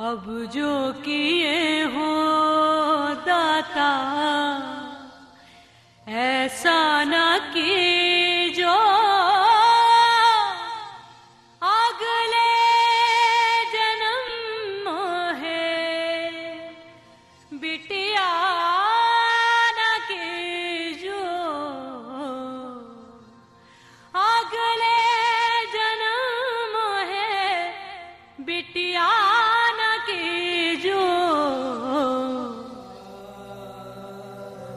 अब जो किए हो दाता ऐसा न कि जो अगले जन्म है बिटिया न कि जो अगले जन्म है बिटिया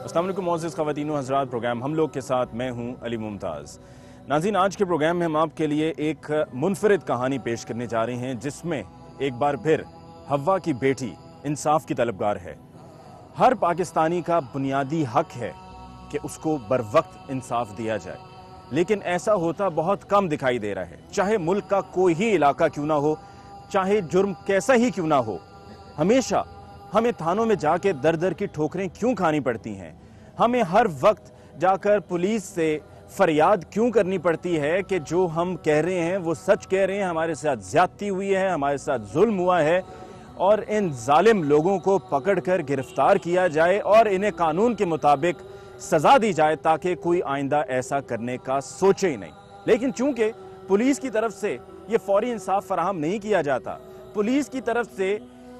अस्सलाम वालेकुम मोअज़्ज़िज़ ख़वातीन व हज़रात, प्रोग्राम हम लोग के साथ मैं हूं अली मुमताज़। नाज़रीन, आज के प्रोग्राम में हम आपके लिए एक मुनफरिद कहानी पेश करने जा रहे हैं जिसमें एक बार फिर हव्वा की बेटी इंसाफ की तलबगार है। हर पाकिस्तानी का बुनियादी हक है कि उसको बरवक्त इंसाफ दिया जाए, लेकिन ऐसा होता बहुत कम दिखाई दे रहा है। चाहे मुल्क का कोई ही इलाका क्यों ना हो, चाहे जुर्म कैसा ही क्यों ना हो, हमेशा हमें थानों में जाके दर दर की ठोकरें क्यों खानी पड़ती हैं? हमें हर वक्त जाकर पुलिस से फरियाद क्यों करनी पड़ती है कि जो हम कह रहे हैं वो सच कह रहे हैं, हमारे साथ ज्यादती हुई है, हमारे साथ जुल्म हुआ है, और इन जालिम लोगों को पकड़कर गिरफ्तार किया जाए और इन्हें कानून के मुताबिक सजा दी जाए ताकि कोई आइंदा ऐसा करने का सोचे ही नहीं। लेकिन चूंकि पुलिस की तरफ से ये फौरी इंसाफ फराहम नहीं किया जाता, पुलिस की तरफ से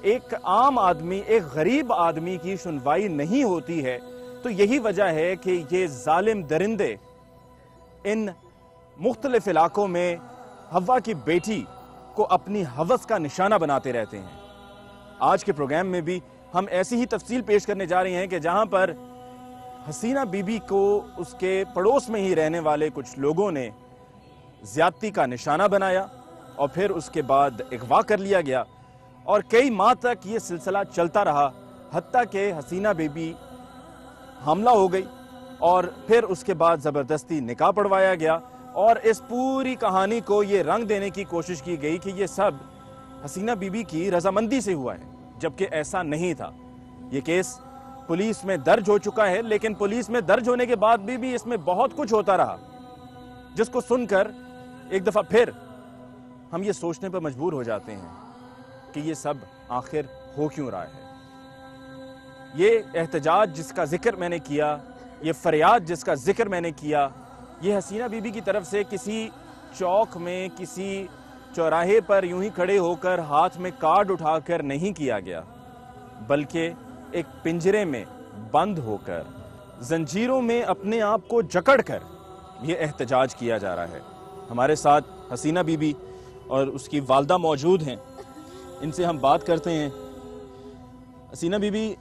एक आम आदमी, एक गरीब आदमी की सुनवाई नहीं होती है, तो यही वजह है कि ये जालिम दरिंदे इन मुख्तलिफ इलाकों में हव्वा की बेटी को अपनी हवस का निशाना बनाते रहते हैं। आज के प्रोग्राम में भी हम ऐसी ही तफसील पेश करने जा रहे हैं कि जहां पर हसीना बीबी को उसके पड़ोस में ही रहने वाले कुछ लोगों ने ज्यादती का निशाना बनाया और फिर उसके बाद अगवा कर लिया गया, और कई माह तक ये सिलसिला चलता रहा, हत्ता के हसीना बीबी हमला हो गई और फिर उसके बाद ज़बरदस्ती निकाह पढ़वाया गया, और इस पूरी कहानी को ये रंग देने की कोशिश की गई कि ये सब हसीना बीबी की रजामंदी से हुआ है, जबकि ऐसा नहीं था। ये केस पुलिस में दर्ज हो चुका है, लेकिन पुलिस में दर्ज होने के बाद भी इसमें बहुत कुछ होता रहा, जिसको सुनकर एक दफ़ा फिर हम ये सोचने पर मजबूर हो जाते हैं कि ये सब आखिर हो क्यों रहा है। ये एहतजाज जिसका जिक्र मैंने किया, ये फरियाद जिसका जिक्र मैंने किया, ये हसीना बीबी की तरफ से किसी चौक में, किसी चौराहे पर यूं ही खड़े होकर हाथ में कार्ड उठाकर नहीं किया गया, बल्कि एक पिंजरे में बंद होकर, जंजीरों में अपने आप को जकड़कर ये एहतजाज किया जा रहा है। हमारे साथ हसीना बीबी और उसकी वालदा मौजूद हैं, इनसे हम बात करते हैं। हसीना बीबी,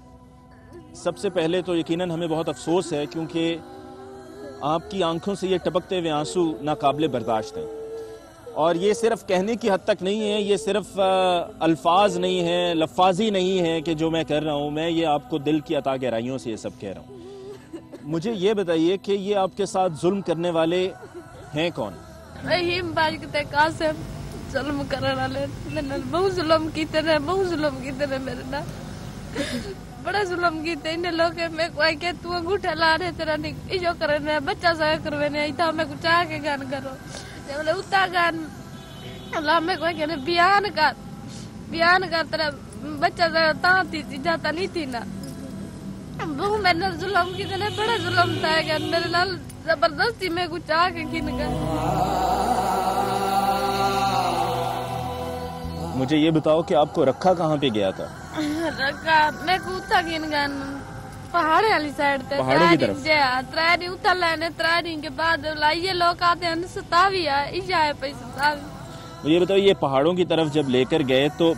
सबसे पहले तो यकीनन हमें बहुत अफसोस है क्योंकि आपकी आंखों से ये टपकते हुए आंसू नाकाबिले बर्दाश्त हैं, और ये सिर्फ कहने की हद तक नहीं है, ये सिर्फ अल्फाज नहीं है, लफ्फाजी नहीं है कि जो मैं कर रहा हूँ, मैं ये आपको दिल की अता गहराइयों से ये सब कह रहा हूँ। मुझे ये बताइए कि ये आपके साथ जुल्म करने वाले हैं कौन? रहीम बाजते कासिम जुल्म करने वाले, मैंने बहुत जुल्म कीते ने, बहुत जुल्म कीते ने मेरे ना, बड़ा जुल्म कीते इन लोग मैं कोई के तू अंगूठा ला रहे तेरा नहीं जो करे ने बच्चा सा करवे ने इता मैं कुछ आके गान करो जब बोले उता गान ला मैं कोई के बयान कर तेरा बच्चा सा ता थी जाता नहीं थी ना, बहु मैंने जुल्म कीते ने, बड़ा जुल्म था कि मेरे नाल जबरदस्ती में कुछ आके किन का। मुझे ये बताओ कि आपको रखा कहाँ पे गया था? रखा मैं कूता गिन गन पहाड़ वाली साइड पे, पहाड़ों की तरफ। त्रारी उतर लेने, त्रारी के बाद लाइए लोग आते हैं सताविया इजाए पैसा। मुझे बताओ, ये पहाड़ों की तरफ जब लेकर गए तो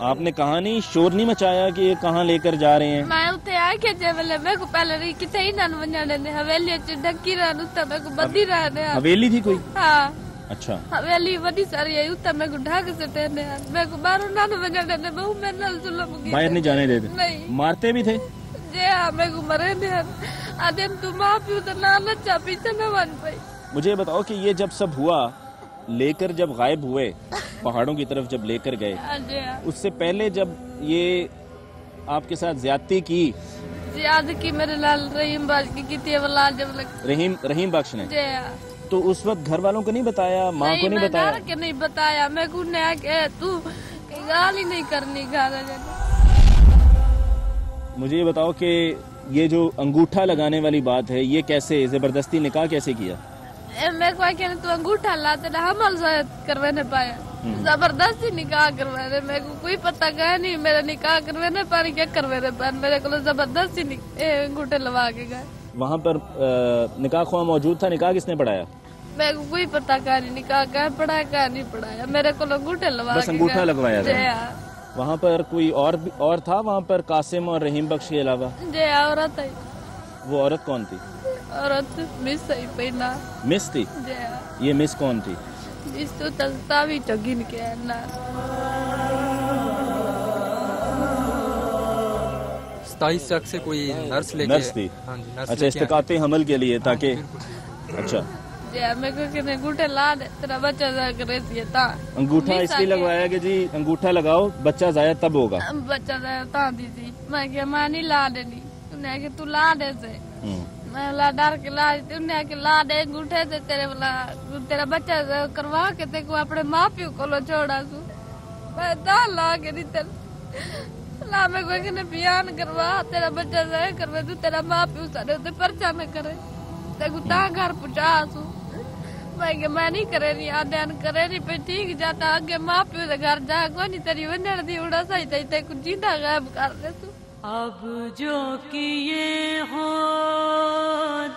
आपने कहा नहीं, शोर नहीं मचाया कि ये कहाँ लेकर जा रहे हैं? मैं उते आके जेवले मैं को पहले रही किथे ही नन वंजने ने हवेली च ढकी रहन उते मैं को बदी रहने। हवेली थी कोई? हां अच्छा, हवेली बड़ी सारी है उते मैं को ढक से टेने मैं को बाहर नन वंजने ने बहु मैं नल जुल्म की बाहर नहीं जाने देते? नहीं। मारते भी थे? जे मैं को मरे ने आदम तू माफी तो ना लच्चा पीछे न बन पाई। मुझे बताओ कि ये जब सब हुआ, लेकर जब गायब हुए पहाड़ों की तरफ जब लेकर गए, उससे पहले जब ये आपके साथ ज्यादती की मेरे लाल रहीम बख्श की थी वाला जब रहीम बख्श ने, तो उस वक्त घर वालों को नहीं बताया, माँ को नहीं बताया? नहीं बताया मैं को ने के तू गाल ही नहीं करनी गाना जाने। मुझे ये बताओ कि ये जो अंगूठा लगाने वाली बात है, ये कैसे, जबरदस्ती निकाह कैसे किया? मैं को कहने तू अंगूठा लाते ना हम करवाने पाया, जबरदस्ती निकाह करवाने। मेरे को कोई पता गया नहीं, मेरा निकाह करवाने पाए क्या करवाने पाए, मेरे को जबरदस्ती अंगूठे लगा के गए। वहाँ पर निकाह ख्वाह मौजूद था, निकाह किसने पढ़ाया? मेरे को कोई पता क्या नहीं, निकाह क्या पढ़ाया क्या नहीं पढ़ाया, मेरे को अंगूठे लगा बस अंगूठा लगवाया था। हाँ। वहाँ पर कोई और था वहाँ पर कासिम और रहीम बख्श के अलावा? जे औरत है। वो औरत कौन थी? औरत मिस है पहला। मिस थी? जे ये मिस कौन थी? जिस तो तलता भी चगिन के है ना। 27 शक से कोई नर्स लेके। नर्स थी? हाँ जी, नर्स अच्छा, इस्तिकाते हमल के लिए, ताकि अच्छा मेरे को कहने अंगूठे ला दे तेरा बच्चा जाया करे ता। अंगूठा इसलिए लगवाया कि जी अंगूठा लगाओ बच्चा जाया तब होगा। बच्चा जाया ता दीदी, मैं क्या मैं नहीं ला देनी, उन्हें कि तू ला दे से। मैं ला डर के ला दी, उन्हें कि ला दे अंगूठे से तेरे वाला तेरा बच्चा करवा के ते को अपने माँ प्यो को लो छोड़ा सू। मैं दा ला के नहीं तेरे ला, मैं कोई कहने बयान करवा तेरा बच्चा जाया करवा, तू तेरा माँ प्यो सारे उते परचा न करे ते को ता घर पहुंचा सू। मैं नहीं करे नहीं आद्यान करे नहीं पे ठीक जाता आगे माँ प्यो के घर जा को नहीं तेरी वंडर दी उड़ा सही ते कुछ जिंदा गायब कर दे तू। अब जो किए हो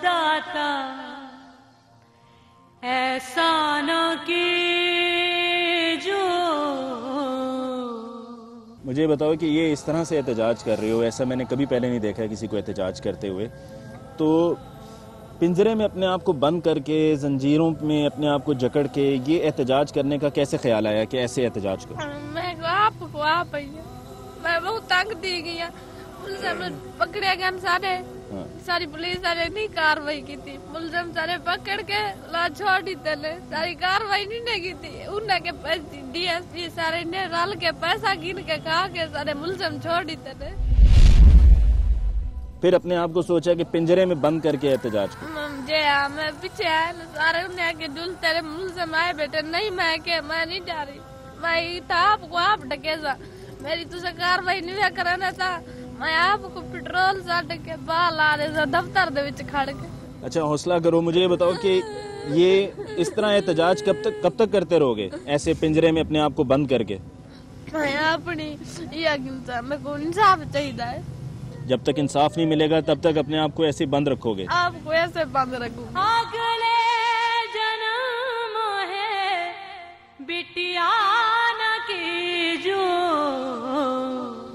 दाता ऐसा न कीजो। मुझे बताओ कि ये इस तरह से एहतजाज कर रहे हो, ऐसा मैंने कभी पहले नहीं देखा किसी को एहतजाज करते हुए। तो पिंजरे में अपने आप को बंद करके, जंजीरों में अपने आप को जकड़ के ये एहतजाज करने का कैसे ख्याल आया कि ऐसे एहतजाज करो? मैं आपको आप मैं बहुत तंग दी गई, पकड़े गए सारे। सारी पुलिस सारे नहीं कार्रवाई की थी, मुलजम सारे पकड़ के ला छोड़ दी तेने, सारी कार्रवाई नहीं की थी। उन्हें के DSP सारे ने रल के पैसा गिन के कहा के सारे मुलजम छोड़ दी तेने। फिर अपने आप को सोचा कि पिंजरे में बंद करके एहतजाज करो। मैं पीछे आया सारे उन्हें आके डुल तेरे मुलजम आए बेटे, नहीं मैं नहीं जा रही, मैं था आपको आप डकेजा मेरी तुझे कार्रवाई नहीं कराना था, मैं आपको पेट्रोल साट के बाल आ रहे दफ्तर दे विच खड़ के। अच्छा हौसला करो, मुझे ये बताओ कि ये इस तरह एहतजाज कब तक करते रहोगे, ऐसे पिंजरे में अपने आप को बंद करके? मैं अपनी मेरे को इंसाफ चाहिए है। जब तक इंसाफ नहीं मिलेगा तब तक अपने आप को ऐसे बंद रखोगे? आपको ऐसे बंद रखूंगी। अगले जन्म है बिटिया न कीजो।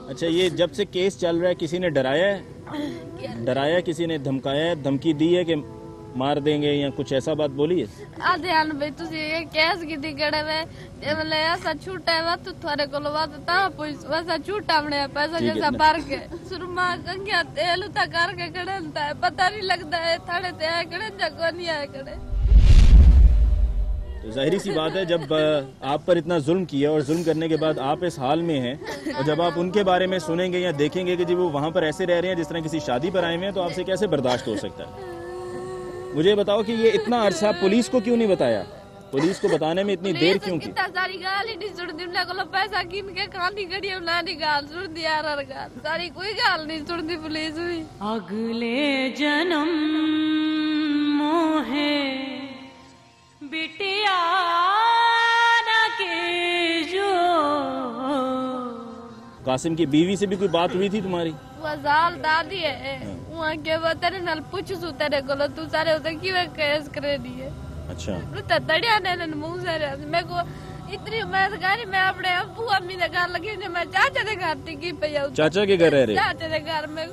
अच्छा, ये जब से केस चल रहा है किसी ने डराया है? डराया, किसी ने धमकाया है, धमकी दी है कि मार देंगे या कुछ ऐसा बात बोली है? ध्यान भाई तुझे ये केस की दिगड़े में मतलब ऐसा छूटा है तू थारे को बात ता वैसा छूटा बने पैसा जैसा भर के सुरमा गंगा तेल उता करके खड़नता है, पता नहीं लगता है थाड़े ते आए खड़े जगह नहीं आए खड़े। तो जाहिर सी बात है, जब आप पर इतना जुल्म किया और जुल्म करने के बाद आप इस हाल में हैं, और जब आप उनके बारे में सुनेंगे या देखेंगे कि जी वो वहाँ पर ऐसे रह रहे हैं जिस तरह किसी शादी पर आए हुए हैं, तो आपसे कैसे बर्दाश्त हो सकता है? मुझे बताओ कि ये इतना अरसा पुलिस को क्यों नहीं बताया? पुलिस को बताने में इतनी देर क्यों की? सारी गाल ही नहीं सुन दी, उन्हें को पैसा गिन के खानी गड़ी उन्हें गाल सुन दी यार, गाल सारी कोई गाल नहीं सुन दी पुलिस भी। अगले जन्म मोहे बिटिया न कीजो। कासिम की बीवी से भी कोई बात हुई थी तुम्हारी? वो जाल दादी है वहाँ के वो तेरे नाल पूछ सु तेरे को तू सारे उधर क्यों केस करे दिए? अच्छा, तो तड़िया ने मुंह से मेरे को इतनी मैं गाड़ी मैं अपने अब्बू अम्मी के घर लगी ने मैं चाचा के घर टिकी पिया। चाचा के घर रह रहे? चाचा के घर में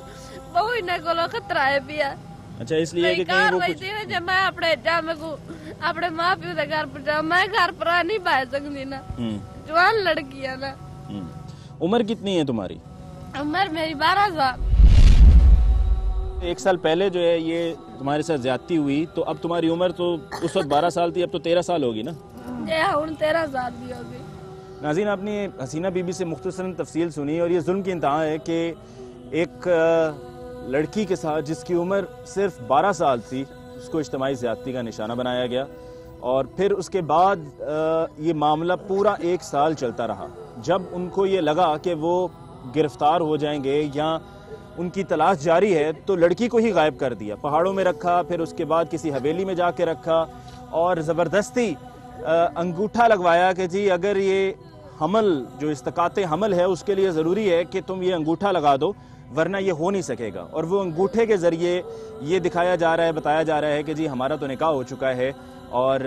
बहु ने को खतरा है पिया। अच्छा, इसलिए कि कहीं वो कुछ जब मैं अपने जा मेरे को अपने माँ प्यो के घर पर जाऊँ, मैं घर पर नहीं पा सकती ना, जवान लड़की है ना। उम्र कितनी है तुम्हारी? उम्र मेरी 12 साल। 1 साल पहले जो है ये तुम्हारे साथ ज्यादती हुई, तो अब तुम्हारी उम्र तो उस वक्त 12 साल थी, अब तो 13 साल होगी ना? हूँ 13 साल भी होगी। नाज़रीन, आपने हसीना बीबी से मुख्तसरन तफसील सुनी, और ये जुल्म की इंतहा है कि एक लड़की के साथ जिसकी उम्र सिर्फ 12 साल थी उसको इज्तिमाई ज़्यादती का निशाना बनाया गया, और फिर उसके बाद ये मामला पूरा 1 साल चलता रहा, जब उनको ये लगा कि वो गिरफ्तार हो जाएंगे या उनकी तलाश जारी है, तो लड़की को ही गायब कर दिया, पहाड़ों में रखा, फिर उसके बाद किसी हवेली में जाके रखा और ज़बरदस्ती अंगूठा लगवाया कि जी अगर ये हमल जो इस्तकाते हमल है उसके लिए ज़रूरी है कि तुम ये अंगूठा लगा दो, वरना ये हो नहीं सकेगा। और वो अंगूठे के ज़रिए ये दिखाया जा रहा है, बताया जा रहा है कि जी हमारा तो निकाह हो चुका है और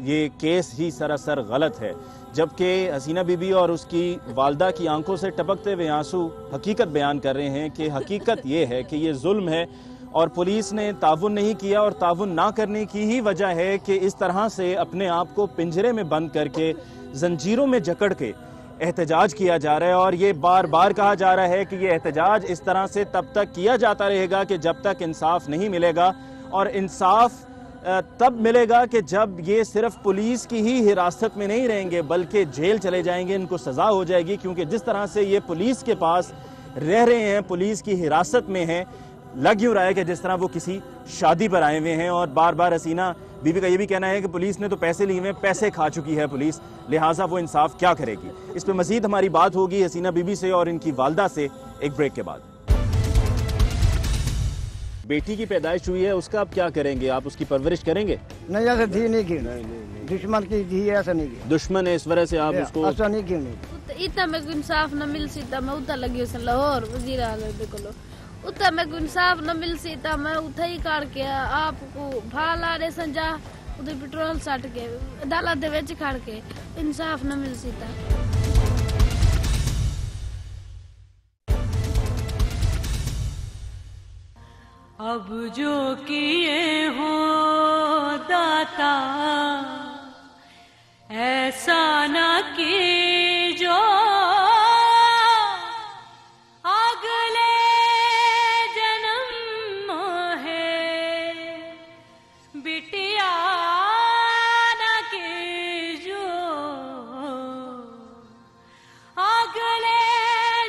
ये केस ही सरासर गलत है। जबकि हसीना बीबी और उसकी वालदा की आंखों से टपकते हुए आंसू हकीकत बयान कर रहे हैं कि हकीकत ये है कि ये जुल्म है और पुलिस ने ताउन नहीं किया, और ताउन ना करने की ही वजह है कि इस तरह से अपने आप को पिंजरे में बंद करके जंजीरों में जकड़ के एहतजाज किया जा रहा है। और ये बार बार कहा जा रहा है कि ये एहतजाज इस तरह से तब तक किया जाता रहेगा कि जब तक इंसाफ नहीं मिलेगा, और इंसाफ तब मिलेगा कि जब ये सिर्फ पुलिस की ही हिरासत में नहीं रहेंगे बल्कि जेल चले जाएंगे, इनको सज़ा हो जाएगी। क्योंकि जिस तरह से ये पुलिस के पास रह रहे हैं, पुलिस की हिरासत में हैं, लग यूँ रहा है कि जिस तरह वो किसी शादी पर आए हुए हैं। और बार बार हसीना बीबी का ये भी कहना है कि पुलिस ने तो पैसे लिए हुए, पैसे खा चुकी है पुलिस, लिहाजा वो इंसाफ क्या करेगी। इस पर मजीद हमारी बात होगी हसीना बीबी से और इनकी वालदा से एक ब्रेक के बाद। बेटी की पैदाइश हुई है, उसका आप क्या करेंगे? आप उसकी परवरिश करेंगे? नहीं, ऐसे थी नहीं की, दुश्मन की थी, ऐसा नहीं की, दुश्मन है इस वजह से आप उसको ऐसा नहीं की। इतना मेरे को इंसाफ न मिल सी था मैं उतना लगी उसे लाहौर वजीर आला देखो उतना मेरे को इंसाफ न मिल सी था मैं उठा ही काट के आपको भाला रे संजा उधर पेट्रोल सट के अदालत दे विच खड़ के इंसाफ न मिल सी था। अब जो किए हो दाता ऐसा ना कीजो, अगले जन्म है बिटिया ना कीजो, अगले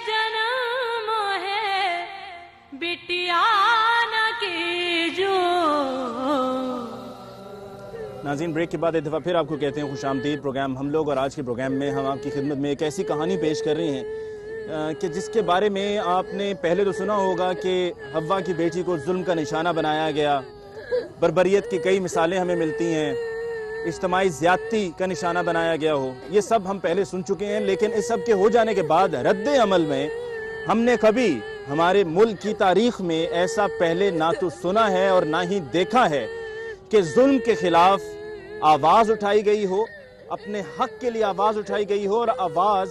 जन्म है बिटिया। नाज़रीन, ब्रेक के बाद एक दफ़ा फिर आपको कहते हैं खुशामदीद प्रोग्राम हम लोग। और आज के प्रोग्राम में हम आपकी खिदमत में एक ऐसी कहानी पेश कर रहे हैं कि जिसके बारे में आपने पहले तो सुना होगा कि हव्वा की बेटी को जुल्म का निशाना बनाया गया, बर्बरियत की कई मिसालें हमें मिलती हैं, इज्तिमाई ज़्यादती का निशाना बनाया गया हो, ये सब हम पहले सुन चुके हैं। लेकिन इस सब के हो जाने के बाद रद्द अमल में हमने कभी हमारे मुल्क की तारीख में ऐसा पहले ना तो सुना है और ना ही देखा है कि जुल्म के खिलाफ आवाज़ उठाई गई हो, अपने हक के लिए आवाज़ उठाई गई हो, और आवाज़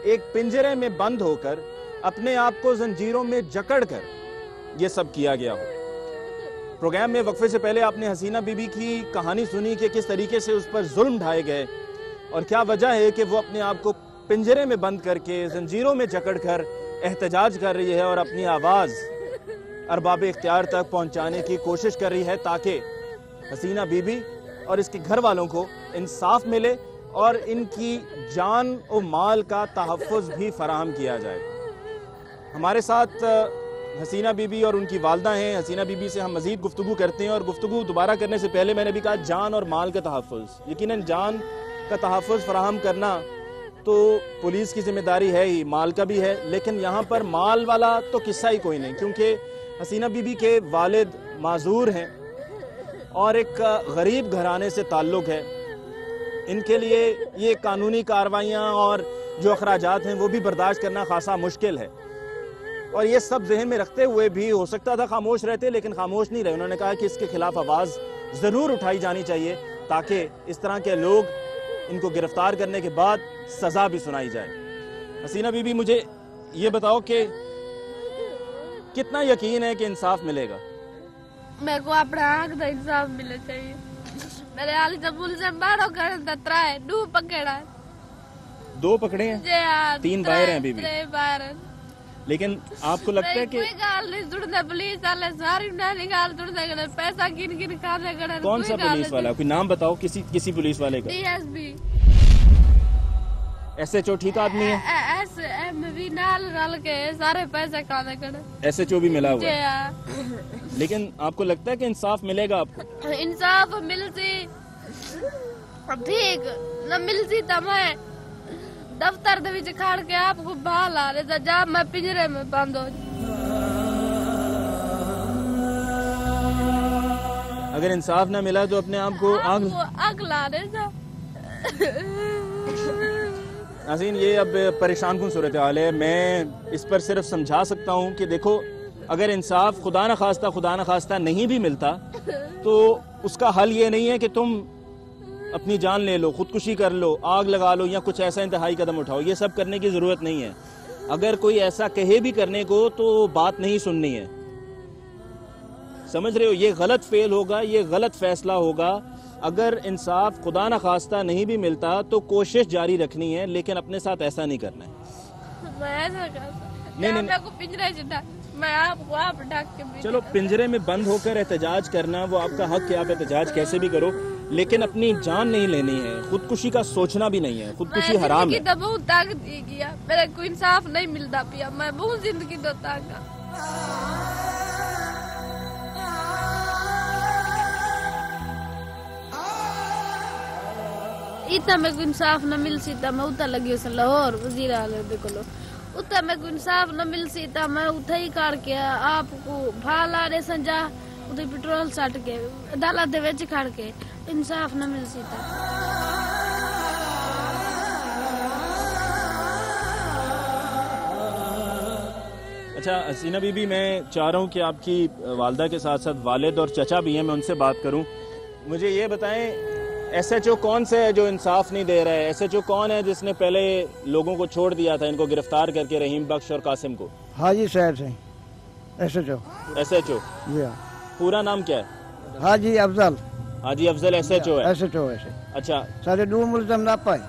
एक पिंजरे में बंद होकर अपने आप को जंजीरों में जकड़ कर ये सब किया गया हो। प्रोग्राम में वक्फे से पहले आपने हसीना बीबी की कहानी सुनी कि किस तरीके से उस पर जुल्म ढाए गए और क्या वजह है कि वो अपने आप को पिंजरे में बंद करके जंजीरों में जकड़ कर एहतजाज कर रही है और अपनी आवाज़ अरबाब इख्तियार तक पहुंचाने की कोशिश कर रही है ताकि हसीना बीबी और इसके घर वालों को इंसाफ मिले और इनकी जान और माल का तहफ़्फ़ुज़ भी फराहम किया जाए। हमारे साथ हसीना बीबी और उनकी वालदा हैं। हसीना बीबी से हम मज़ीद गुफ्तगू करते हैं, और गुफ्तगू दोबारा करने से पहले मैंने भी कहा जान और माल का तहफ़्फ़ुज़, यकीनन जान का तहफ़्फ़ुज़ फराहम करना तो पुलिस की जिम्मेदारी है ही, माल का भी है। लेकिन यहाँ पर माल वाला तो किस्सा ही कोई नहीं, क्योंकि हसीना बीबी के वालिद माजूर हैं और एक गरीब घराने से ताल्लुक़ है। इनके लिए ये कानूनी कार्रवाइयाँ और जो अखराजात हैं वो भी बर्दाश्त करना खासा मुश्किल है। और ये सब जहन में रखते हुए भी हो सकता था खामोश रहते, लेकिन खामोश नहीं रहे। उन्होंने कहा कि इसके खिलाफ आवाज़ ज़रूर उठाई जानी चाहिए ताकि इस तरह के लोग इनको गिरफ्तार करने के बाद सज़ा भी सुनाई जाए। हसीना बीबी, मुझे ये बताओ कि कितना यकीन है कि इंसाफ मिलेगा? मेरे को अपना हक का इंसाफ मिलना चाहिए। मेरे हाल जब पुलिस से बारो कर दत्रा है, दो पकड़ा है, 2 पकड़े हैं, 3 बाहर हैं बीबी। लेकिन आपको लगता है कि कोई गाल नहीं जुड़ने पुलिस वाले सारी ना निकाल जुड़ने गए पैसा किन किन खाने गए। कौन सा पुलिस वाला? कोई नाम बताओ किसी पुलिस वाले का। डीएसपी एसएचओ ठीक आदमी है? एसएमवी नाल रल के सारे पैसे खाने गए। एसएचओ भी मिला हुआ है। लेकिन आपको लगता है कि इंसाफ मिलेगा आपको? इंसाफ मिल सी ठीक न मिल सी तो मैं दफ्तर दे विच खड़ के आपको बाल आ रहे जा मैं पिंजरे में बंद हो। अगर इंसाफ ना मिला तो अपने आप को आग ला रहे जा। नाज़रीन, ये अब परेशान कुन सूरत हाल है। मैं इस पर सिर्फ समझा सकता हूँ कि देखो, अगर इंसाफ खुदा न खास्ता नहीं भी मिलता तो उसका हल ये नहीं है कि तुम अपनी जान ले लो, खुदकुशी कर लो, आग लगा लो या कुछ ऐसा इंतहाई कदम उठाओ। ये सब करने की ज़रूरत नहीं है। अगर कोई ऐसा कहे भी करने को तो बात नहीं सुननी है। समझ रहे हो, ये गलत फेल होगा, ये गलत फैसला होगा। अगर इंसाफ खुदा न खास्ता नहीं भी मिलता तो कोशिश जारी रखनी है, लेकिन अपने साथ ऐसा नहीं करना है। मैं ऐसा कर नहीं, मैं को पिंजरे से मैं आपको आप ढक के चलो, पिंजरे में बंद होकर एहतजाज करना वो आपका हक है, आप एहतजाज कैसे भी करो, लेकिन अपनी जान नहीं लेनी है। खुदकुशी का सोचना भी नहीं है, खुदकुशी हराम है। बहुत ताकत गया, मेरे को इंसाफ नहीं मिलता पिया, मैं बहुत जिंदगी दो ताकत। इतना मेरे को इंसाफ न मिल सी मैं उतना लगी उस लाहौर वजीर आले देखो लो, उतना मेरे को इंसाफ न मिल सी मैं उठा ही काट के आपको भाल आ रहे संजा उधर पेट्रोल सट के अदालत दे विच खड़ के इंसाफ न मिल सी अच्छा हसीना बीबी, मैं चाह रहा हूँ कि आपकी वालदा के साथ साथ वालिद और चचा भी हैं, मैं उनसे बात करूँ। मुझे ये बताएं, SHO कौन से है जो इंसाफ नहीं दे रहा है? SHO कौन है जिसने पहले लोगों को छोड़ दिया था, इनको गिरफ्तार करके, रहीम बख्श और कासिम को? हाजी साहब से SHO। जी हाँ, पूरा नाम क्या है? हाजी अफजल SHO है। SHO अच्छा, सारे दो मुल्ज़म ना पाए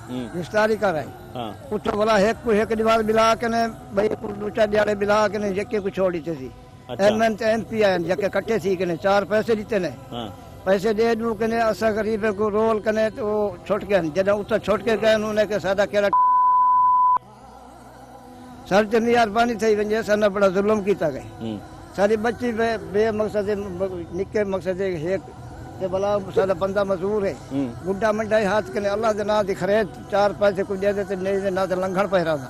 गिरफ्तारी कर रहे। हाँ, उठो बोला एक दीवार मिला के ने भाई दूसरा दिहाड़े मिला के ने जके को छोड़ी थी। अच्छा। MP आए जके कट्टे थी के ने 4 पैसे दीते ने, हाँ, पैसे दे दू के ने असा गरीब को रोल कने तो छोड़ के जदा उतर छोड़ के गए उन्होंने के सादा केड़ा सर चंदी यार पानी थई वंजे सन बड़ा जुल्म कीता गए। सारी बच्ची बे मकसद निके मकसद एक ते भला सारा बंदा मजदूर है, गुड्डा मंडा हाथ के अल्लाह के ना दिख रहे 4 पैसे कुछ दे देते नहीं ना तो लंघन पहरा था।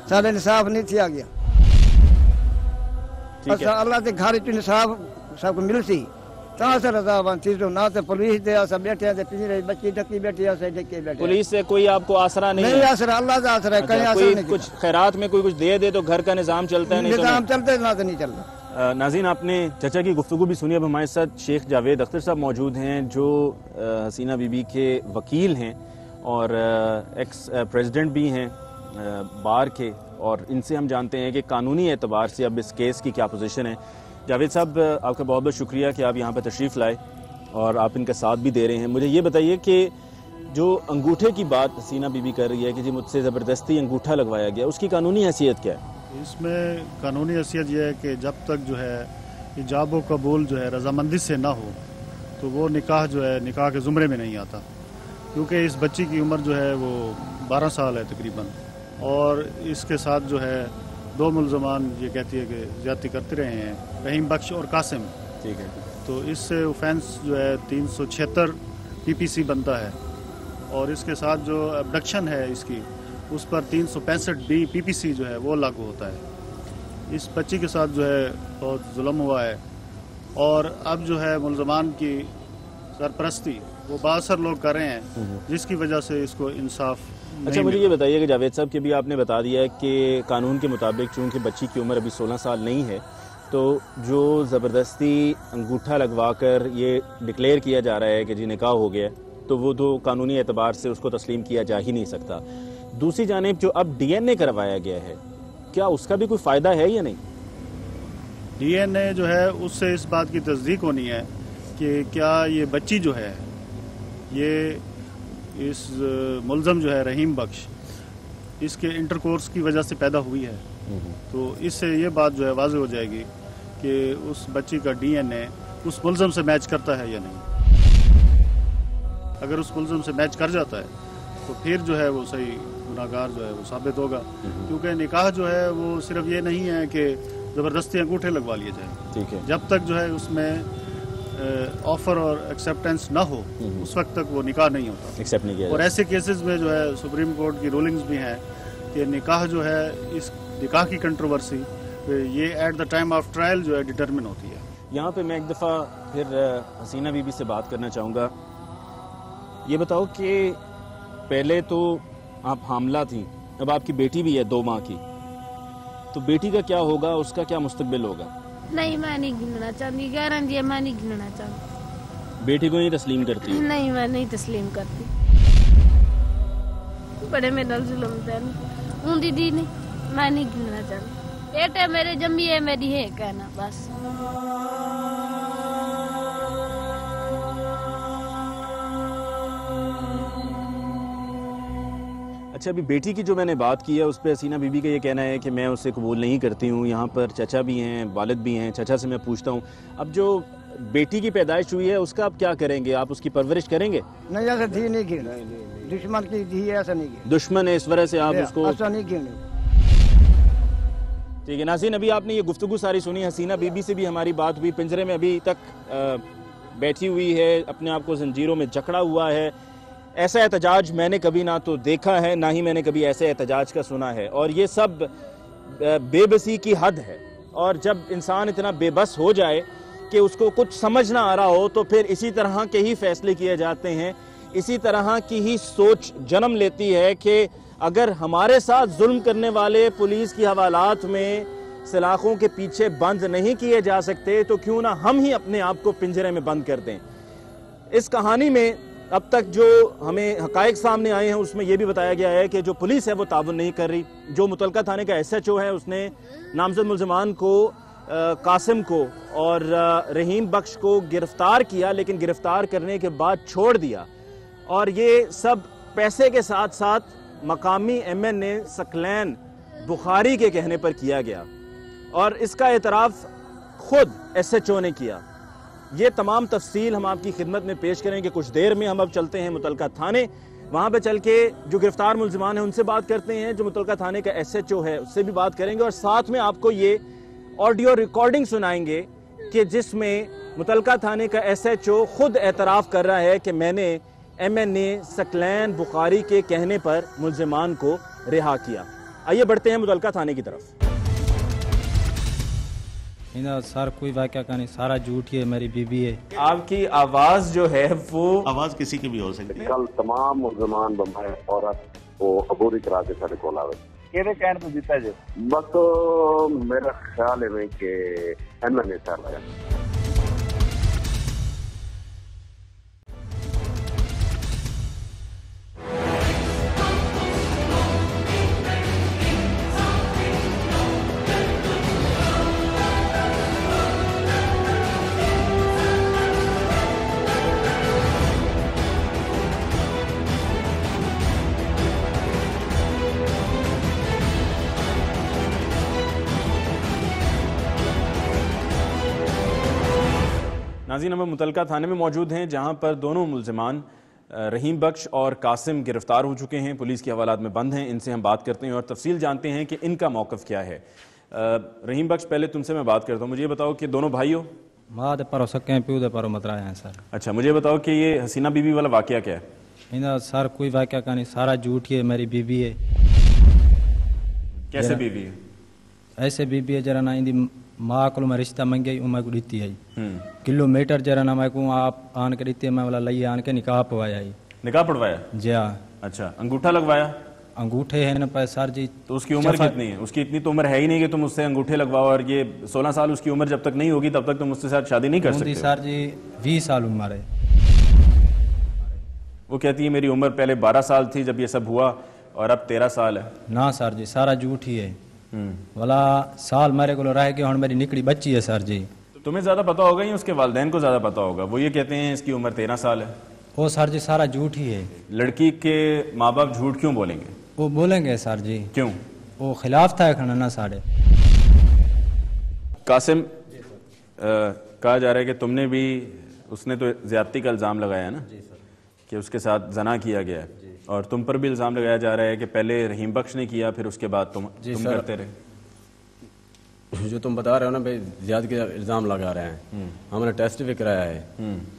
सारे इंसाफ नहीं थिया गया। अच्छा अल्लाह के घर च इंसाफ सबको मिल सी से रजावान थी तो ना तो पुलिस दे सब बैठे थे पिंजरे बच्ची ढकी बैठी ऐसे ढके बैठे। पुलिस से कोई आपको आसरा नहीं है? आसरा अल्लाह का आसरा है। अच्छा, कहीं आसरा कोई नहीं। कुछ खैरात में कोई कुछ दे तो घर का निजाम चलता है, नहीं निजाम चलते ना तो नहीं चलता। नाज़रीन, आपने चचा की गुफ्तगू भी सुनी। अब हमारे साथ शेख जावेद अख्तर साहब मौजूद हैं जो हसीना बीबी के वकील हैं और एक्स प्रेसिडेंट भी हैं बार के, और इनसे हम जानते हैं कि कानूनी एतबार से अब इस केस की क्या पोजीशन है। जावेद साहब, आपका बहुत बहुत शुक्रिया कि आप यहाँ पर तशरीफ़ लाए और आप इनका साथ भी दे रहे हैं। मुझे ये बताइए कि जो अंगूठे की बात हसीना बीबी कर रही है कि जी मुझसे ज़बरदस्ती अंगूठा लगवाया गया, उसकी कानूनी हैसियत क्या है? इसमें कानूनी हैसियत यह है कि जब तक जो है इजाब व कबूल जो है रजामंदी से ना हो तो वो निकाह जो है निकाह के ज़ुमरे में नहीं आता, क्योंकि इस बच्ची की उम्र जो है वो 12 साल है तकरीबन, और इसके साथ जो है 2 मुल्ज़मान ये कहती है कि ज़्यादती करते रहे हैं, रहीम बख्श और कासिम। ठीक है, तो इससे ऑफेंस जो है 376 PPC बनता है, और इसके साथ जो अबडक्शन है इसकी उस पर 365 PPC जो है वो लागू होता है। इस बच्ची के साथ जो है बहुत जुल्म हुआ है, और अब जो है मुल्ज़मान की सरपरस्ती वो बासर लोग कर रहे हैं, जिसकी वजह से इसको इंसाफ। अच्छा, मुझे ये बताइए कि जावेद साहब के भी आपने बता दिया है कि कानून के मुताबिक चूँकि बच्ची की उम्र अभी 16 साल नहीं है, तो जो ज़बरदस्ती अंगूठा लगवा कर ये डिक्लेयर किया जा रहा है कि जी निकाह हो गया, तो वो तो कानूनी एतबार से उसको तस्लीम किया जा ही नहीं सकता। दूसरी जानिब जो अब DNA करवाया गया है, क्या उसका भी कोई फ़ायदा है या नहीं? DNA जो है उससे इस बात की तस्दीक होनी है कि क्या ये बच्ची जो है ये इस मुल्ज़म जो है रहीम बख्श इसके इंटरकोर्स की वजह से पैदा हुई है, तो इससे ये बात जो है वाज़ेह हो जाएगी कि उस बच्ची का DNA उस मुल्ज़म से मैच करता है या नहीं। अगर उस मुल्ज़म से मैच कर जाता है तो फिर जो है वो सही गुनाहगार जो है वो साबित होगा, क्योंकि निकाह जो है वो सिर्फ ये नहीं है कि ज़बरदस्ती अंगूठे लगवा लिए जाए। ठीक है, जब तक जो है उसमें ऑफर और एक्सेप्टेंस ना हो उस वक्त तक वो निकाह नहीं होता, एक्सेप्ट नहीं किया और ऐसे केसेस में जो है सुप्रीम कोर्ट की रूलिंग्स भी हैं कि निकाह जो है, इस निकाह की कंट्रोवर्सी ये at the time of trial जो है डिटरमिन होती है। यहाँ पे मैं एक दफ़ा फिर हसीना बीबी से बात करना चाहूँगा। ये बताओ कि पहले तो आप हामला थी, अब आपकी बेटी भी है 2 माह की, तो बेटी का क्या होगा, उसका क्या मुस्तकबिल होगा? नहीं, मैं नहीं गिनना चाहती, गारंटी है मैं नहीं गिनना चाहती। बेटी को नहीं तस्लीम करती? नहीं, मैं नहीं तस्लीम करती। बड़े में दल जुल्म दैन ऊँ दीदी नहीं, मैं नहीं गिनना चाहती। बेटे मेरे जम्मी है, मेरी है कहना बस। अच्छा, अभी बेटी की जो मैंने बात की है उस पर हसीना बीबी का ये कहना है कि मैं उसे कबूल नहीं करती हूँ। यहाँ पर चचा भी हैं, वालिद भी हैं। चचा से मैं पूछता हूँ, अब जो बेटी की पैदाइश हुई है उसका आप क्या करेंगे? आप उसकी परवरिश करेंगे? नहीं, ऐसा धी नहीं गिरना, दुश्मन की धी ऐसा नहीं गिरना, दुश्मन है इस वजह से आप उसको ऐसा नहीं गिरना। ठीक है नाज़रीन, अभी आपने ये गुफ्तगू सारी सुनी। हसीना बीबी से भी हमारी बात हुई, पिंजरे में अभी तक बैठी हुई है, अपने आप को जंजीरों में जकड़ा हुआ है। ऐसा एहतजाज मैंने कभी ना तो देखा है, ना ही मैंने कभी ऐसे एहतजाज का सुना है, और ये सब बेबसी की हद है। और जब इंसान इतना बेबस हो जाए कि उसको कुछ समझ ना आ रहा हो, तो फिर इसी तरह के ही फैसले किए जाते हैं, इसी तरह की ही सोच जन्म लेती है कि अगर हमारे साथ जुल्म करने वाले पुलिस की हवालात में सलाखों के पीछे बंद नहीं किए जा सकते, तो क्यों ना हम ही अपने आप को पिंजरे में बंद कर दें। इस कहानी में अब तक जो हमें हकायक सामने आए हैं उसमें यह भी बताया गया है कि जो पुलिस है वो ताबुन नहीं कर रही। जो मुतलका थाने का SHO है उसने नामजद मुल्ज़िमान को, कासिम को और रहीम बख्श को गिरफ्तार किया, लेकिन गिरफ्तार करने के बाद छोड़ दिया। और ये सब पैसे के साथ साथ मकामी MNA सकलैन बुखारी के कहने पर किया गया, और इसका एतराफ़ खुद SHO ने किया। ये तमाम तफसील हम आपकी खिदमत में पेश करेंगे कुछ देर में। हम अब चलते हैं मुतलका थाने, वहाँ पे चल के जो गिरफ्तार मुल्ज़िमान हैं उनसे बात करते हैं, जो मुतलका थाने का SHO है उससे भी बात करेंगे, और साथ में आपको ये ऑडियो रिकॉर्डिंग सुनाएंगे कि जिसमें मुतलका थाने का SHO खुद एतराफ़ कर रहा है कि मैंने MNA सकलैन बुखारी के कहने पर मुल्ज़िमान को रिहा किया। आइए बढ़ते हैं मुतलका थाने की तरफ। सर कोई वाक़या कहानी, सारा झूठ है, मेरी बीबी है। आपकी आवाज़ जो है वो आवाज़ किसी की भी हो सकती है। कल तमाम मुल्ज़िमान बम्बाई औरत को अबूरी करा के साढ़े को लावे केरे कहने तो जीता जे बस मेरा ख्याल है कि MNA साहब है। नाज़रीन, हम मुतलका थाने में मौजूद हैं जहां पर दोनों मुल्ज़िमान रहीम बख्श और कासिम गिरफ्तार हो चुके हैं, पुलिस की हवालात में बंद हैं। इनसे हम बात करते हैं और तफसील जानते हैं कि इनका मौक़िफ़ क्या है। रहीम बख्श, पहले तुमसे मैं बात करता हूँ, मुझे ये बताओ कि दोनों भाई हो? माँ दे परो सकें प्यू दे परो मतरा हैं सर। अच्छा, मुझे बताओ कि ये हसीना बीबी वाला वाक़या क्या है? इंदा सर कोई वाक़या कहानी, सारा झूठ है, मेरी बीबी है। कैसे बीबी है? ऐसे बीबी है जरा ना इंदी माँ को मैं रिश्ता मंगे मैं को दी है किलोमीटर जरा ना मैं को आप आन के दी मैं वाला लई आन के निकाह पवाया ही। निकाह पढ़वाया? जी हाँ। अच्छा, अंगूठा लगवाया? अंगूठे है ना पर सर जी। तो उसकी उम्र कितनी है? उसकी इतनी तो उम्र है ही नहीं कि तुम उससे अंगूठे लगवाओ, और ये 16 साल उसकी उम्र जब तक नहीं होगी तब तक तुम उसके साथ शादी नहीं कर सकते। सर जी 20 साल उम्र है। वो कहती है मेरी उम्र पहले 12 साल थी जब ये सब हुआ और अब 13 साल है। ना सर जी, सारा झूठ ही है। वाला साल मेरे को रह गया और मेरी निकली बच्ची है सर जी। तो तुम्हें ज़्यादा पता होगा या उसके वालिदैन को ज़्यादा पता होगा? वो ये कहते हैं इसकी उम्र 13 साल है। वो सर जी सारा झूठ ही है। लड़की के माँ बाप झूठ क्यों बोलेंगे? वो बोलेंगे सर जी। क्यों? वो खिलाफ था खाना ना साढ़े। कासिम, कहा जा रहा है कि तुमने भी, उसने तो ज़्यादती का इल्ज़ाम लगाया ना कि उसके साथ जना किया गया है, और तुम पर भी इल्ज़ाम लगाया जा रहा है कि पहले रहीम बख्श ने किया फिर उसके बाद तुम करते रहे। जो तुम बता रहे हो ना भाई ज्यादा के इल्जाम लगा रहे हैं, हमने टेस्ट भी कराया है।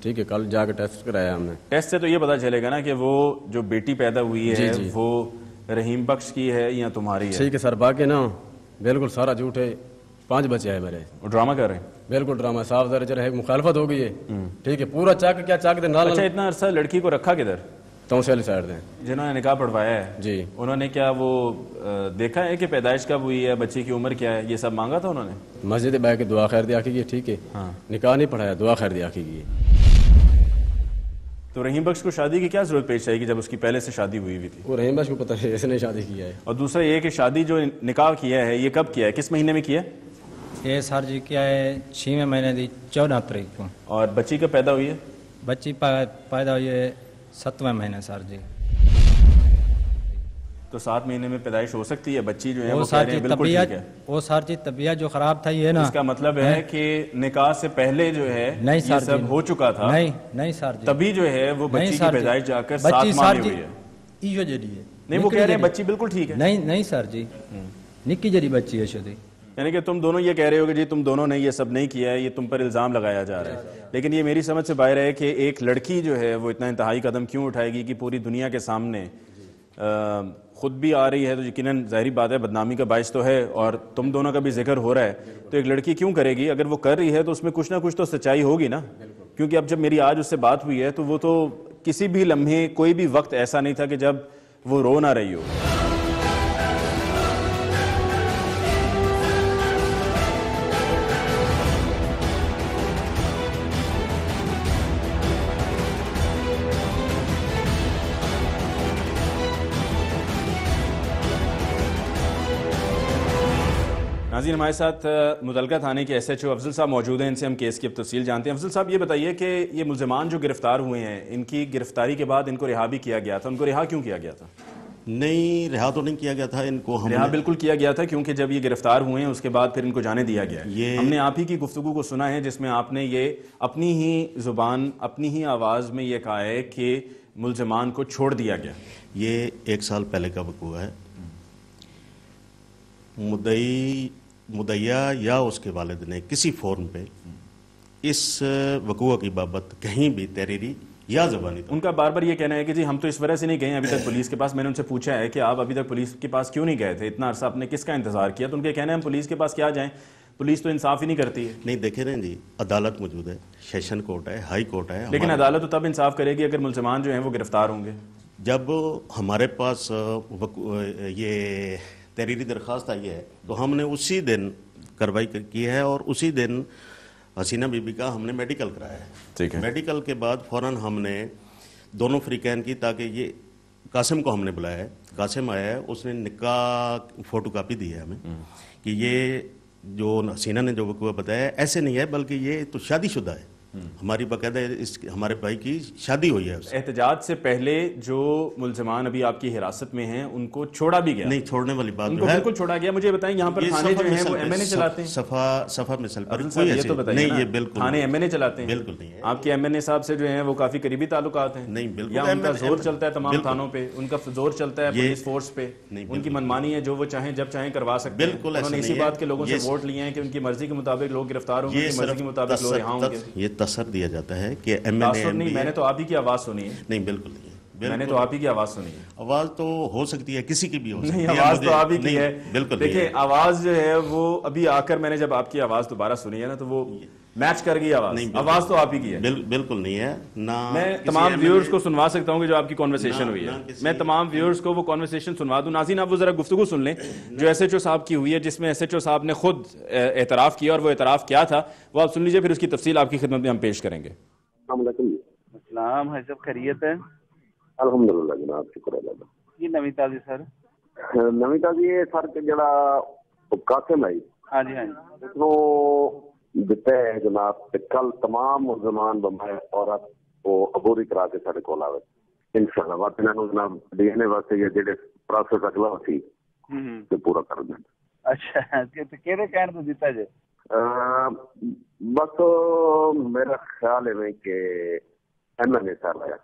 ठीक है, कल जाकर टेस्ट कराया हमने। टेस्ट से तो ये पता चलेगा ना कि वो जो बेटी पैदा हुई है वो रहीम बख्श की है या तुम्हारी है। ठीक है सर, बाकी ना बिल्कुल सारा झूठ है। 5 बच्चे हैं मेरे। वो ड्रामा कर रहे हैं? बिल्कुल ड्रामा, साफ दर्ज है, मुखालफत हो गई है। ठीक है, पूरा चाक क्या चाक दे नाल। अच्छा, इतना अरसा लड़की को रखा किधर? तौसील साइड दें जिन्होंने निकाह पढ़वाया है जी, उन्होंने क्या वो देखा है कि पैदाइश कब हुई है, बच्चे की उम्र क्या है, ये सब मांगा था उन्होंने? मस्जिद बैठ के दुआ खैर दिया की। ठीक है, हाँ, निकाह नहीं पढ़ाया, दुआ खैर दिया की। तो रहीम बख्श को शादी की क्या जरूरत पेश आएगी जब उसकी पहले से शादी हुई थी? वो रहीम बख्श को पता है इसने शादी किया है। और दूसरा ये कि शादी जो निकाह किया है ये कब किया है, किस महीने में किया है? ये सर जी क्या है 6वें महीने की 14 तारीख को। और बच्ची कब पैदा हुई है? बच्ची पैदा हुई है 7वें महीने सर जी। तो 7 महीने में पैदाइश हो सकती है? बच्ची जो है वो कह रहे हैं बिल्कुल ठीक है। वो सर जी तबीयत जो खराब था ये ना, इसका मतलब है कि निकाह से पहले जो है नहीं ये सब हो चुका था? नहीं सर जी, तभी जो है वो बच्ची की पैदाइश जाकर 7 माह में हुई है। नहीं, वो कह रहे हैं बच्ची बिल्कुल ठीक है। नहीं सर जी, निक्की जरी बच्ची है शुदी। यानी कि तुम दोनों ये कह रहे हो कि जी तुम दोनों ने ये सब नहीं किया है, ये तुम पर इल्ज़ाम लगाया जा रहा है। लेकिन ये मेरी समझ से बाहर है कि एक लड़की जो है वो इतना इंतहाई कदम क्यों उठाएगी कि पूरी दुनिया के सामने खुद भी आ रही है, तो यकीनन ज़ाहिरी बात है बदनामी का बायस तो है, और तुम दोनों का भी जिक्र हो रहा है, तो एक लड़की क्यों करेगी? अगर वो कर रही है तो उसमें कुछ ना कुछ तो सच्चाई होगी ना। क्योंकि अब जब मेरी आज उससे बात हुई है तो वो तो किसी भी लम्हे कोई भी वक्त ऐसा नहीं था कि जब वो रो ना रही हो। नाज़रीन, हमारे साथ मुतलका थाने के SHO अफजल साहब मौजूद हैं, इनसे हम केस की अब तफसील जानते हैं। अफजल साहब, ये बताइए कि ये मुल्ज़िमान जो गिरफ्तार हुए हैं, इनकी गिरफ्तारी के बाद इनको रिहा भी किया गया था, उनको रिहा क्यों किया गया था? नहीं, रिहा तो नहीं किया गया था इनको। रिहा बिल्कुल किया गया था, क्योंकि जब ये गिरफ्तार हुए हैं उसके बाद फिर इनको जाने दिया गया। ये हमने आप ही की गुफ्तगू को सुना है जिसमें आपने ये अपनी ही जुबान, अपनी ही आवाज़ में ये कहा है कि मुल्ज़िमान को छोड़ दिया गया। ये 1 साल पहले का वक़ूआ है। मुद्दईया या उसके वालिद ने किसी फॉर्म पे इस वक़ूआ की बाबत कहीं भी तहरीरी या ज़बानी, उनका बार बार ये कहना है कि जी हम तो इस वजह से नहीं गए अभी तक पुलिस के पास। मैंने उनसे पूछा है कि आप अभी तक पुलिस के पास क्यों नहीं गए थे, इतना अरसा आपने किसका इंतजार किया? तो उनके कहना है हम पुलिस के पास क्या जाएं, पुलिस तो इंसाफ ही नहीं करती है। नहीं, देखे ना जी, अदालत मौजूद है, सेशन कोर्ट है, हाई कोर्ट है। लेकिन अदालत तो तब इंसाफ करेगी अगर मुल्ज़िमान जो हैं वो गिरफ्तार होंगे। जब हमारे पास ये तहरीरी दरख्वास्त आई है तो हमने उसी दिन कार्रवाई की है और उसी दिन हसीना बीबी का हमने मेडिकल कराया है। ठीक है। मेडिकल के बाद फ़ौरन हमने दोनों फ्रीकैन की, ताकि ये कासिम को हमने बुलाया है, कासिम आया है, उसने निकाह फ़ोटो कापी दी है हमें कि ये जो हसीना ने जो वक़ूआ बताया ऐसे नहीं है, बल्कि ये तो शादीशुदा है, हमारी बाकायदा इस हमारे भाई की शादी हुई है। एहतजाज से पहले जो मुल्ज़िमान अभी आपकी हिरासत में हैं उनको छोड़ा भी गया? नहीं, छोड़ने वाली बात उनको बिल्कुल छोड़ा गया। मुझे बताएं, यहाँ पर थाने जो हैं वो MNA चलाते हैं? सफा मिसल पर कोई ये तो बताइए नहीं, ना, ये बिल्कुल थाने MNA चलाते हैं? बिल्कुल नहीं है। आपके MNA साहब से जो है वो काफी करीबी ताल्लुकात हैं? नहीं, बिल्कुल। या उनका जोर चलता है तमाम थानों पे, उनका जोर चलता है पुलिस फोर्स पे, उनकी मनमानी है, जो वो चाहें जब चाहें करवा सकते हैं? बिल्कुल। उन्होंने इसी बात के लोगों से वोट लिए हैं कि उनकी मर्जी के मुताबिक लोग गिरफ्तार होंगे, उनकी मर्जी के मुताबिक लोग रिहा होंगे। ये तसर दिया जाता है कि नहीं, मैंने तो आप ही की आवाज सुनी है। नहीं, बिल्कुल नहीं है। मैंने तो आप ही की आवाज सुनी है। आवाज तो हो सकती है, किसी की भी हो सकती है। नहीं, आवाज तो आप ही की है। बिल्कुल देखिए, आवाज जो है वो अभी आकर मैंने जब आपकी आवाज दोबारा सुनी है ना तो वो मैच कर गई आवाज। आवाज तो आप ही की है। बिल्कुल नहीं है ना। मैं तमाम व्यूअर्स को सुनवा सकता हूँ कि जो आपकी कॉन्वर्सेशन हुई है, मैं तमाम व्यूअर्स को वो कॉन्वर्सेशन सुनवा दूं। नाज़रीन, आप वो जरा गुफ्तगू सुन लें जो SHO साहब की हुई है, जिसमें SHO साहब ने खुद एतराफ़ किया, और वो एतराफ़ क्या था वो आप सुन लीजिए, फिर उसकी तफसील आपकी खिदमत में हम पेश करेंगे। सलाम है, सब खैरियत है? अल्हम्दुलिल्लाह जनाब, शुक्र अल्लाह। की नवी ताजी सर? नवी ताजी ये सर के जड़ा कासिम है। हाँ जी, हाँ जी। तो दिते है जनाब ते कल तमाम मुल्ज़िमान बमाए औरत वो अबूरी करा के साडे कोल आवे इंशाअल्लाह। बात इन्हां जनाब DNA वास्ते ये जेडे प्रोसेस अगला सी ते पूरा कर दें। अच्छा, ते केड़े कहण तो दिता जे? बस तो मेरा ख्याल है कि MNA साहब आया।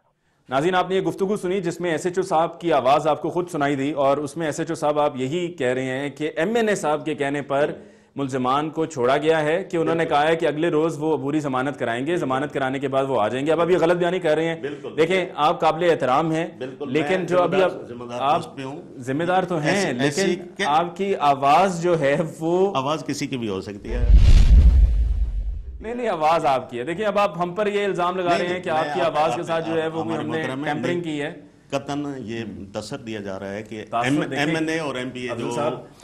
नाज़रीन, आपने ये गुफ्तगू सुनी जिसमें SHO साहब की आवाज़ आपको खुद सुनाई दी, और उसमें SHO साहब आप यही कह रहे हैं कि MNA साहब के कहने पर मुल्जिमान को छोड़ा गया है कि उन्होंने कहा है कि अगले रोज वो अबूरी जमानत कराएंगे, जमानत कराने के बाद वो आ जाएंगे। अब आप ये गलत बयानी कर रहे हैं। देखें, आप काबिल एहतराम हैं, लेकिन जो अभी आप जिम्मेदार तो हैं, लेकिन आपकी आवाज जो है वो आवाज किसी की भी हो सकती है। नहीं, आवाज आपकी है। देखिए, अब आप हम पर ये इल्जाम लगा रहे हैं कि आपकी आवाज के साथ जो है वो हमने टेम्परिंग की है। कतन ये तसर दिया जा रहा है कि एमएनए और एमपीए जो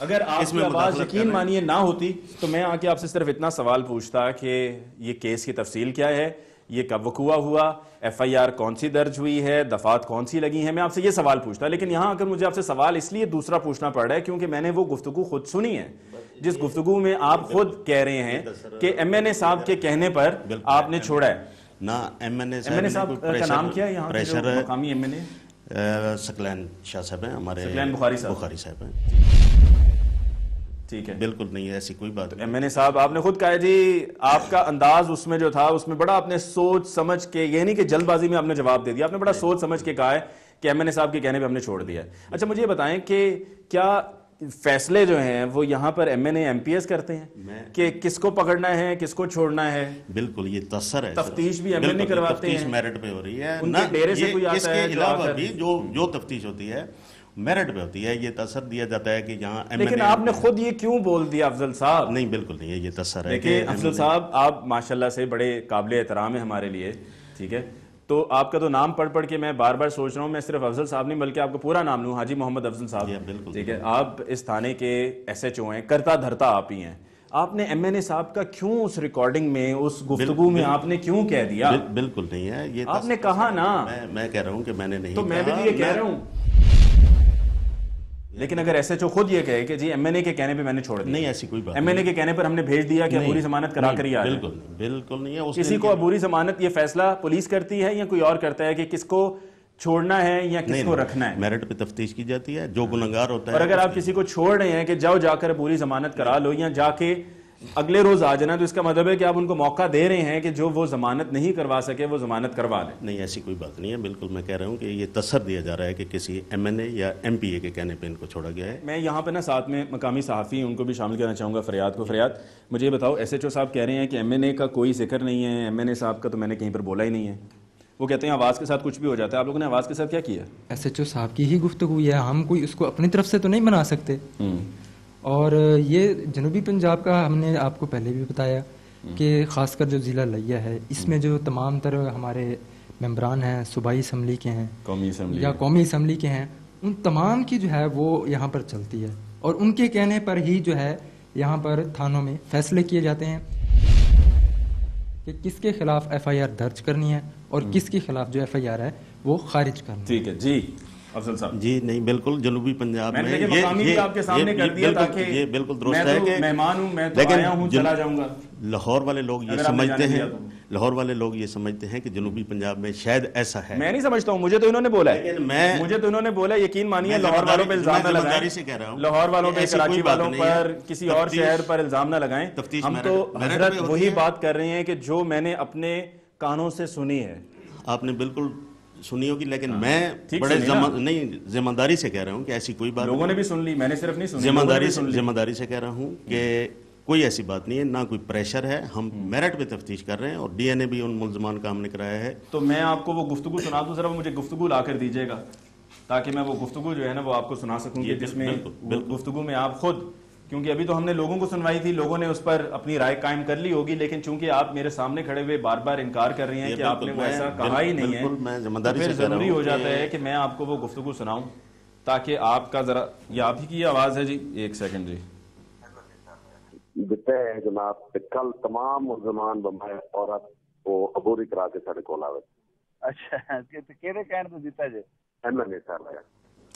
अगर आपकी आवाज यकीन मानिए ना होती तो मैं आके आपसे सिर्फ इतना सवाल पूछता कि ये केस की तफसील क्या है, ये कब वकूआ हुआ, एफआईआर कौन सी दर्ज हुई है, दफात कौन सी लगी है, मैं आपसे ये सवाल पूछता। लेकिन यहाँ आकर मुझे आपसे सवाल इसलिए दूसरा पूछना पड़ रहा है क्योंकि मैंने वो गुफ्तगू खुद सुनी है, जिस गुफ्तगू में आप खुद कह रहे हैं कि एमएनए साहब के कहने पर आपने छोड़ा है ना। एमएनए साहब का नाम क्या है यहाँ पे मकामी एमएनए? सकलैन शाह साहब हैं हमारे, सकलैन बुखारी साहब हैं। ठीक है, बिल्कुल नहीं है, ऐसी कोई बात नहीं। एमएनए साहब, आपने खुद कहा जी, आपका अंदाज उसमें जो था उसमें बड़ा आपने सोच समझ के, ये नहीं कि जल्दबाजी में आपने जवाब दे दिया, आपने बड़ा सोच समझ के कहा है कि एमएनए साहब के कहने पे हमने छोड़ दिया है। अच्छा, मुझे ये बताएं कि क्या फैसले जो हैं वो यहाँ पर एमएनए एमपीएस करते हैं कि किसको पकड़ना है, किसको छोड़ना है? बिल्कुल, ये तसर है। तफ्तीश भी एमएनए करवाते हैं, मेरिट पे हो रही है, उनके डेरे से कोई आता है। इसके अलावा भी जो तफ्तीश होती है मेरिट पे होती है। ये तसर दिया जाता है कि यहाँ लेकिन आपने खुद ये क्यों बोल दिया अफजल साहब? नहीं, बिल्कुल नहीं है, ये तसर है। देखिए अफजल साहब, आप माशाल्लाह से बड़े काबिल एहतराम है हमारे लिए, ठीक है, तो आपका तो नाम पढ़ के मैं बार बार सोच रहा हूँ, मैं सिर्फ अफजल साहब नहीं बल्कि आपका पूरा नाम लूँ, हाजी मोहम्मद अफजल साहब, ठीक है। आप इस थाने के SHO हैं, करता धरता आप ही हैं। आपने एमएनए साहब का क्यों उस रिकॉर्डिंग में, उस गुफ्तगू में आपने क्यों कह दिया? बिल्कुल नहीं है ये, आपने कहा ना। मैं कह रहा हूँ कि मैंने नहीं, तो मैं भी ये कह रहा हूँ, लेकिन अगर SHO खुद ये कहे कि जी एमएनए के कहने पे मैंने छोड़ दिया, नहीं ऐसी कोई बात, एमएनए के कहने पर हमने भेज दिया कि अबूरी जमानत करा कर ही आ जाए, बिल्कुल नहीं है। किसी को अबूरी जमानत ये फैसला पुलिस करती है या कोई और करता है कि किसको छोड़ना है या किसको रखना है? मेरिट पे तफ्तीश की जाती है, जो गुनहगार होता है। और अगर आप किसी को छोड़ रहे हैं कि जाओ जाकर पूरी जमानत करा लो या जाके अगले रोज आ जाना, तो इसका मतलब है कि आप उनको मौका दे रहे हैं कि जो वो जमानत नहीं करवा सके वो जमानत करवा ले। नहीं, ऐसी कोई बात नहीं है। बिल्कुल मैं कह रहा हूँ कि ये तसर दिया जा रहा है कि किसी एमएनए या एमपीए के कहने पे इनको छोड़ा गया है। मैं यहाँ पे ना साथ में मकामी सहाफ़ी उनको भी शामिल करना चाहूँगा, फरियाद को। फरियाद, मुझे ये बताओ, SHO साहब कह रहे हैं कि एमएनए का कोई जिक्र नहीं है, एमएनए साहब का तो मैंने कहीं पर बोला ही नहीं है। वो कहते हैं आवाज़ के साथ कुछ भी हो जाता है। आप लोगों ने आवाज़ के साथ क्या किया? SHO साहब की ही गुफ्तगू है, हम कोई उसको अपनी तरफ से तो नहीं बना सकते। और ये जनूबी पंजाब का हमने आपको पहले भी बताया कि ख़ासकर जो ज़िला लिया है, इसमें जो तमाम तरह हमारे मेंबरान हैं, सूबाई असम्बली के हैं, कौमी असम्बली के हैं, उन तमाम की जो है वो यहाँ पर चलती है और उनके कहने पर ही जो है यहाँ पर थानों में फैसले किए जाते हैं कि किसके खिलाफ FIR दर्ज करनी है और किसके खिलाफ जो FIR है वो खारिज करनी है। ठीक है जी अफजल साहब। जी नहीं, बिल्कुल जनूबी पंजाब में ये आपके सामने कर दिया ताकि ये बिल्कुल दुरुस्त है कि मेहमान हूं, मैं तो आया हूं, चला जाऊंगा। लाहौर वाले लोग ये समझते हैं, लाहौर वाले लोग ये समझते हैं कि जनूबी पंजाब में शायद ऐसा है। मैं नहीं समझता हूँ, मुझे तो इन्होंने बोला है, मुझे तो इन्होंने बोला, यकीन मानिए लाहौर वालों पे इल्जाम न लगाएं, लाहौर वालों पे, कराची वालों पर, किसी और शहर पर इल्जाम न लगाएं। हम तो हजरत वही बात कर रहे हैं कि जो मैंने अपने कानों से सुनी है। आपने बिल्कुल सुनी होगी, लेकिन मैं बड़े नहीं जिम्मेदारी से कह रहा हूँ कि ऐसी कोई बात, लोगों ने भी सुन ली, मैंने सिर्फ नहीं सुनी, जिम्मेदारी से कह रहा हूँ कि कोई ऐसी बात नहीं है, ना कोई प्रेशर है। हम मेरिट पे तफ्तीश कर रहे हैं और DNA भी उन मुल्ज़मान का हमने कराया है। तो मैं आपको वो गुफ्तगू सुना दूं, जरा मुझे गुफ्तगू ला कर दीजिएगा ताकि मैं वो गुफ्तगू जो है ना वो आपको सुना सकूँ, जिसमें गुफ्तगू में आप खुद, क्योंकि अभी तो हमने लोगों को सुनवाई थी, लोगों ने उस पर अपनी राय कायम कर ली होगी, लेकिन चूंकि आप मेरे सामने खड़े हुए बार बार इनकार कर रहे हैं कि आपने वो ऐसा कहा ही नहीं है, तो फिर जरूरी हो जाता है कि मैं आपको वो गुफ्तगू सुनाऊं ताकि आपका जरा, ये आप ही की आवाज है जी, एक सेकंड जी। ਦਿੱਤੇ जनाब ते कल तमाम मुल्ज़मान बमाए औरत वो अबूरी करा के साडे कोल आवे। अच्छा, केरे कहण तो दिता जे एमएनए साहब है।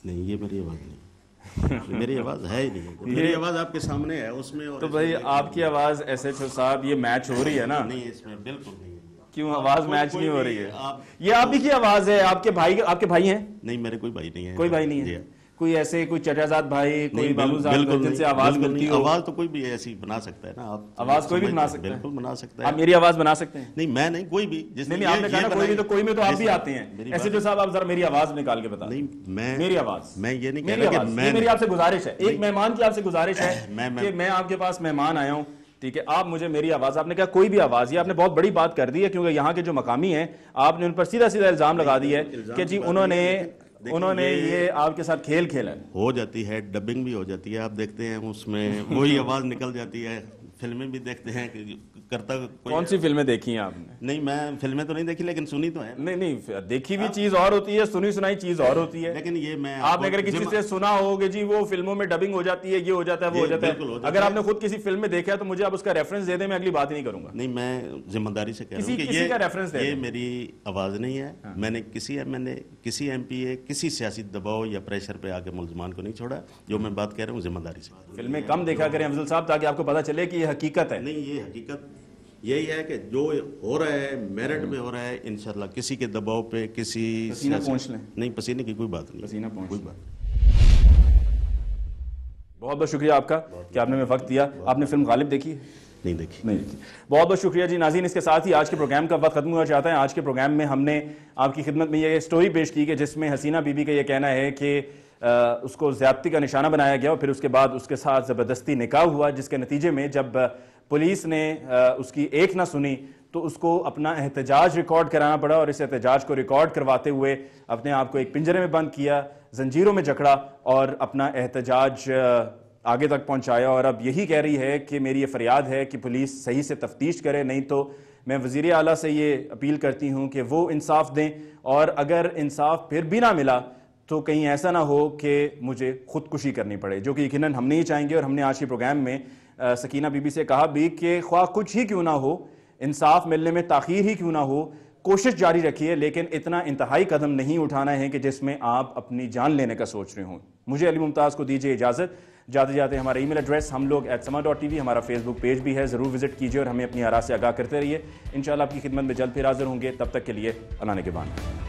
नहीं, ये मेरी आवाज नहीं मेरी आवाज है ही नहीं, मेरी आवाज आपके सामने है उसमें। और तो भाई आपकी आवाज SHO साहब ये मैच हो रही है ना? नहीं, इसमें बिल्कुल नहीं। क्यों आवाज मैच नहीं हो रही है? ये आप ही की आवाज है। आपके भाई हैं? नहीं, मेरे कोई भाई नहीं है। कोई भाई नहीं है? कोई ऐसे कोई चचाजाद भाई, कोई बाबूजाद जिनसे आवाज मिलती हो? आवाज तो कोई भी ऐसी बना सकता है ना, आप आवाज कोई भी बना सकता है? बिल्कुल बना सकता है। आप मेरी आवाज बना सकते हैं? नहीं मैं नहीं, कोई भी। नहीं आपने कहा ना कोई भी, तो कोई में तो आप भी आते हैं। ऐसे जो साहब आप जरा मेरी आवाज निकाल के बता। नहीं मैं, मेरी आवाज, मैं ये नहीं कह रहा कि मैं, मेरी आपसे गुजारिश है, एक मेहमान की आपसे गुजारिश है कि मैं आपके पास मेहमान आया हूं, ठीक है, आप मुझे मेरी आवाज, आपने कहा कोई भी आवाज, ये आपने बहुत बड़ी बात कर दी है, क्योंकि यहाँ के जो मकामी हैं आपने उन पर सीधा सीधा इल्जाम लगा दिया है कि जी उन्होंने ये आपके साथ खेल खेला है। हो जाती है, डबिंग भी हो जाती है, आप देखते हैं उसमें वही आवाज निकल जाती है। फिल्में भी देखते हैं कि करता कौन सी फिल्में देखी हैं आपने? नहीं मैं फिल्में तो नहीं देखी, लेकिन सुनी तो है। नहीं देखी भी चीज और होती है, सुनी सुनाई चीज और होती है। लेकिन ये मैं आपने अगर किसी से सुना होगा जी वो फिल्मों में डबिंग हो जाती है, ये हो जाता है, वो हो जाता है, अगर आपने खुद किसी फिल्म में देखा है तो मुझे आप उसका रेफरेंस दे दें, मैं अगली बात ही नहीं करूंगा। नहीं मैं जिम्मेदारी से कह रहा हूं कि किसी का रेफरेंस दे, ये मेरी आवाज नहीं है। मैंने किसी MLA, किसी MPA, किसी सियासी दबाव या प्रेशर पे आके मुल्जमान को नहीं छोड़ा। जो मैं बात कह रहा हूँ जिम्मेदारी से। फिल्में कम देखा करें अफजल साहब, ताकि आपको पता चले कि ये हकीकत है। नहीं ये हकीकत यही है कि जो हो रहा है मेरिट में हो रहा है, इंशाल्लाह किसी के दबाव पे, किसी पसीना पहुंच लें। नहीं पसीने की कोई बात नहीं, पसीना पहुंच कोई बात। बहुत बहुत शुक्रिया आपका कि आपने हमें वक्त दिया। आपने फिल्म गालिब देखी है? नहीं देखी। बहुत बहुत शुक्रिया जी। नाज़रीन, इसके साथ ही आज के प्रोग्राम का वक्त खत्म हुआ चाहता है। आज के प्रोग्राम में हमने आपकी खिदमत में ये स्टोरी पेश की कि जिसमें हसीना बीबी का ये कहना है कि उसको ज़्यादती का निशाना बनाया गया और फिर उसके बाद उसके साथ ज़बरदस्ती निकाह हुआ, जिसके नतीजे में जब पुलिस ने उसकी एक ना सुनी तो उसको अपना एहतजाज रिकॉर्ड कराना पड़ा और इस एहतजाज को रिकॉर्ड करवाते हुए अपने आप को एक पिंजरे में बंद किया, जंजीरों में जकड़ा और अपना एहतजाज आगे तक पहुंचाया। और अब यही कह रही है कि मेरी ये फरियाद है कि पुलिस सही से तफ्तीश करे, नहीं तो मैं वज़ीर आला से ये अपील करती हूँ कि वो इंसाफ दें, और अगर इंसाफ फिर भी ना मिला तो कहीं ऐसा ना हो कि मुझे खुदकुशी करनी पड़े, जो कि यकीनन हम नहीं चाहेंगे। और हमने आज के प्रोग्राम में सकीना बीबी से कहा भी कि ख्वाह कुछ ही क्यों ना हो, इंसाफ मिलने में ताख़ीर ही क्यों ना हो, कोशिश जारी रखिए, लेकिन इतना इंतहाई कदम नहीं उठाना है कि जिसमें आप अपनी जान लेने का सोच रहे हों। मुझे अली मुमताज़ को दीजिए इजाज़त। जाते जाते हमारा ईमेल एड्रेस हमलोग@sama.tv, हमारा फेसबुक पेज भी है, ज़रूर विजिट कीजिए और हमें अपनी आरा से आगाह करते रहिए। इंशाअल्लाह आपकी खिदमत में जल्द फिर हाज़िर होंगे। तब तक के लिए अल्लाह ने के बान।